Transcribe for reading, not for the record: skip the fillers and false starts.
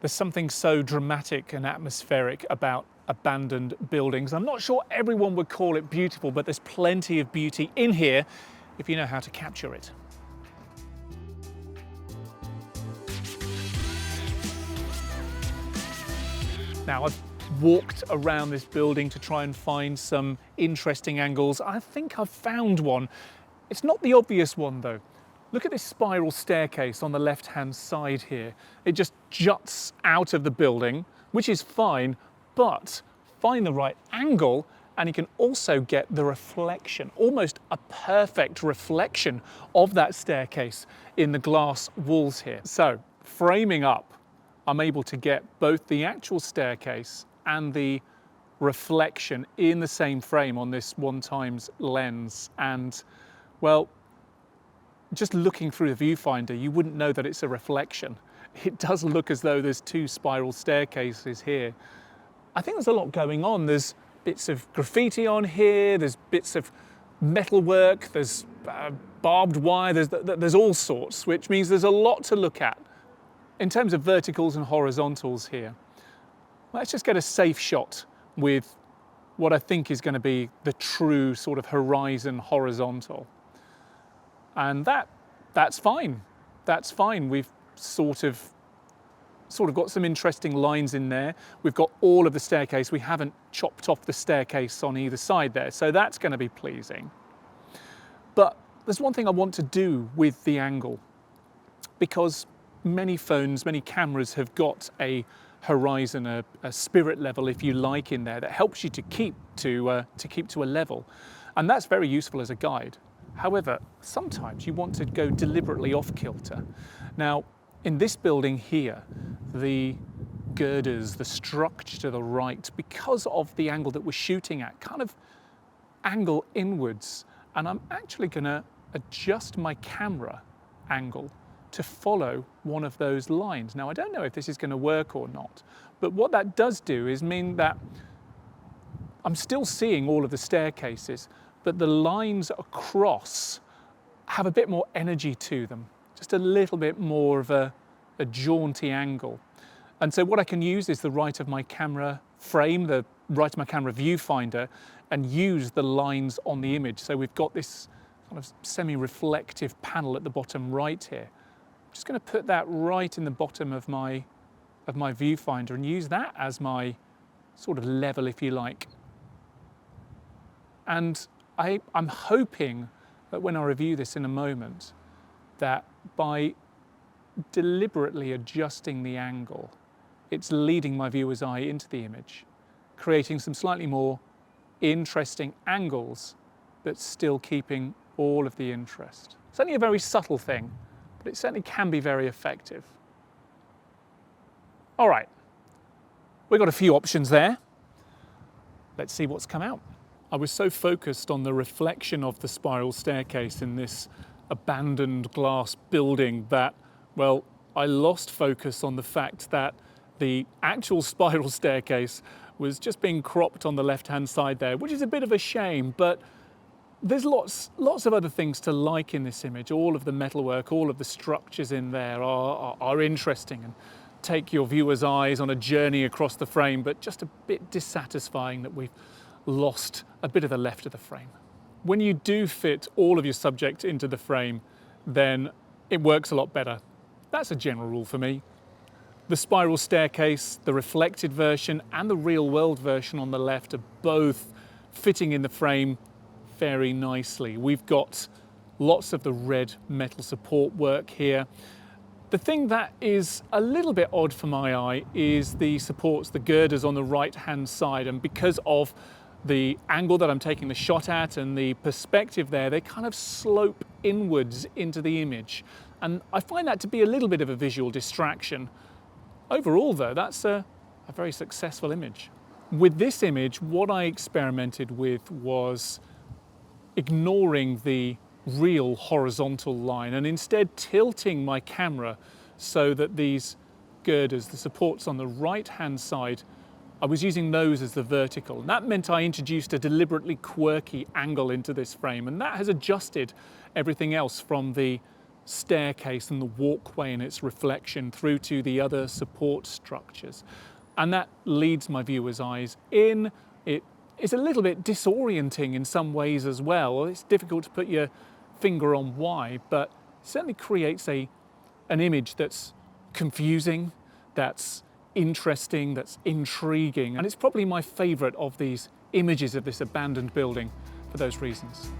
There's something so dramatic and atmospheric about abandoned buildings. I'm not sure everyone would call it beautiful, but there's plenty of beauty in here if you know how to capture it. Now, I've walked around this building to try and find some interesting angles. I think I've found one. It's not the obvious one though. Look at this spiral staircase on the left-hand side here. It just juts out of the building, which is fine, but find the right angle and you can also get the reflection, almost a perfect reflection of that staircase in the glass walls here. So, framing up, I'm able to get both the actual staircase and the reflection in the same frame on this 1x lens. And, well, just looking through the viewfinder, you wouldn't know that it's a reflection. It does look as though there's two spiral staircases here. I think there's a lot going on. There's bits of graffiti on here, there's bits of metalwork, there's barbed wire, there's all sorts, which means there's a lot to look at. In terms of verticals and horizontals here, let's just get a safe shot with what I think is going to be the true sort of horizon horizontal. And that's fine. That's fine. We've sort of got some interesting lines in there. We've got all of the staircase. We haven't chopped off the staircase on either side there, so that's going to be pleasing. But there's one thing I want to do with the angle, because many phones, many cameras have got a horizon, a spirit level, if you like, in there that helps you to keep to a level, and that's very useful as a guide. However, sometimes you want to go deliberately off kilter. Now, in this building here, the girders, the structure to the right, because of the angle that we're shooting at, kind of angle inwards, and I'm actually going to adjust my camera angle to follow one of those lines. Now, I don't know if this is going to work or not, but what that does do is mean that I'm still seeing all of the staircases, but the lines across have a bit more energy to them, just a little bit more of a jaunty angle. And so what I can use is the right of my camera frame, the right of my camera viewfinder, and use the lines on the image. So we've got this kind of semi-reflective panel at the bottom right here. I'm just going to put that right in the bottom of my viewfinder and use that as my sort of level, if you like. And I'm hoping that when I review this in a moment, that by deliberately adjusting the angle, it's leading my viewer's eye into the image, creating some slightly more interesting angles, but still keeping all of the interest. It's only a very subtle thing, but it certainly can be very effective. All right, we've got a few options there. Let's see what's come out. I was so focused on the reflection of the spiral staircase in this abandoned glass building that, well, I lost focus on the fact that the actual spiral staircase was just being cropped on the left-hand side there, which is a bit of a shame, but there's lots of other things to like in this image. All of the metalwork, all of the structures in there are interesting and take your viewer's eyes on a journey across the frame, but just a bit dissatisfying that we've lost a bit of the left of the frame. When you do fit all of your subject into the frame, then it works a lot better. That's a general rule for me. The spiral staircase, the reflected version, and the real world version on the left are both fitting in the frame very nicely. We've got lots of the red metal support work here. The thing that is a little bit odd for my eye is the supports, the girders on the right-hand side, and because of the angle that I'm taking the shot at and the perspective there, they kind of slope inwards into the image. And I find that to be a little bit of a visual distraction. Overall though, that's a very successful image. With this image, what I experimented with was ignoring the real horizontal line and instead tilting my camera so that these girders, the supports on the right-hand side, I was using those as the vertical. And that meant I introduced a deliberately quirky angle into this frame, and that has adjusted everything else from the staircase and the walkway and its reflection through to the other support structures. And that leads my viewer's eyes in. It is a little bit disorienting in some ways as well. It's difficult to put your finger on why, but it certainly creates an image that's confusing, that's interesting, that's intriguing, and it's probably my favourite of these images of this abandoned building for those reasons.